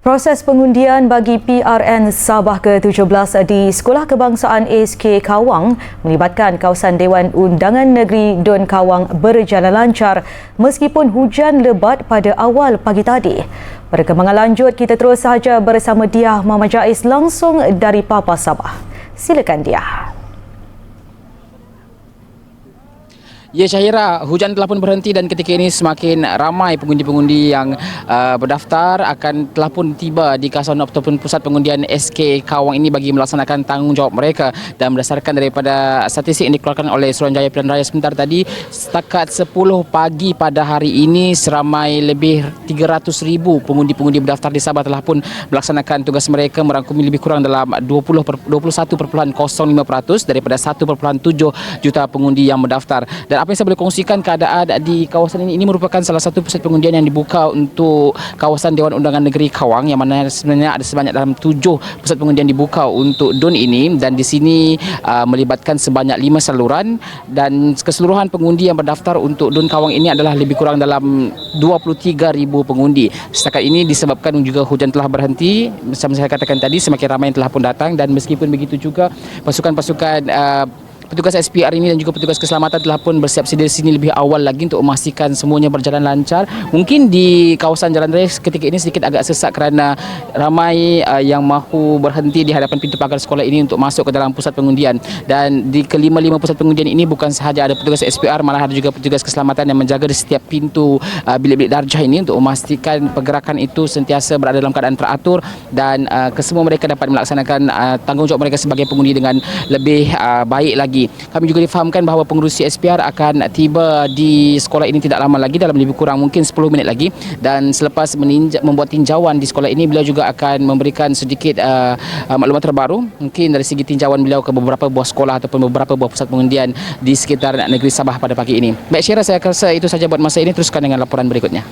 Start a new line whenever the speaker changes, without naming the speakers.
Proses pengundian bagi PRN Sabah ke-17 di Sekolah Kebangsaan SK Kawang melibatkan kawasan Dewan Undangan Negeri Dun Kawang berjalan lancar meskipun hujan lebat pada awal pagi tadi. Perkembangan lanjut, kita terus sahaja bersama Diah Muhammad Jais langsung dari Papa Sabah. Silakan Diah.
Ya Syahira, hujan telah pun berhenti dan ketika ini semakin ramai pengundi-pengundi yang berdaftar telah pun tiba di kawasan ataupun pusat pengundian SK Kawang ini bagi melaksanakan tanggungjawab mereka. Dan berdasarkan daripada statistik yang dikeluarkan oleh Suruhanjaya Pilihan Raya sebentar tadi, setakat 10 pagi pada hari ini seramai lebih 300,000 pengundi-pengundi berdaftar di Sabah telah pun melaksanakan tugas mereka merangkumi lebih kurang dalam 21.05% daripada 1.7 juta pengundi yang berdaftar. Dan apa yang saya boleh kongsikan keadaan di kawasan ini merupakan salah satu pusat pengundian yang dibuka untuk kawasan Dewan Undangan Negeri Kawang, yang mana sebenarnya ada sebanyak dalam 7 pusat pengundian dibuka untuk DUN ini, dan di sini melibatkan sebanyak 5 saluran, dan keseluruhan pengundi yang berdaftar untuk DUN Kawang ini adalah lebih kurang dalam 23,000 pengundi. Setakat ini disebabkan juga hujan telah berhenti, macam saya katakan tadi semakin ramai yang telah pun datang, dan meskipun begitu juga pasukan-pasukan petugas SPR ini dan juga petugas keselamatan telah pun bersiap sedia di sini lebih awal lagi untuk memastikan semuanya berjalan lancar. Mungkin di kawasan jalan raya ketika ini sedikit agak sesak kerana ramai yang mahu berhenti di hadapan pintu pagar sekolah ini untuk masuk ke dalam pusat pengundian. Dan di kelima-lima pusat pengundian ini bukan sahaja ada petugas SPR, malah ada juga petugas keselamatan yang menjaga di setiap pintu bilik-bilik darjah ini untuk memastikan pergerakan itu sentiasa berada dalam keadaan teratur, dan kesemua mereka dapat melaksanakan tanggungjawab mereka sebagai pengundi dengan lebih baik lagi. Kami juga difahamkan bahawa pengurusi SPR akan tiba di sekolah ini tidak lama lagi, dalam lebih kurang mungkin 10 minit lagi, dan selepas membuat tinjauan di sekolah ini, beliau juga akan memberikan sedikit maklumat terbaru mungkin dari segi tinjauan beliau ke beberapa buah sekolah ataupun beberapa buah pusat pengundian di sekitar negeri Sabah pada pagi ini. Baik Syira, saya rasa itu saja buat masa ini. Teruskan dengan laporan berikutnya.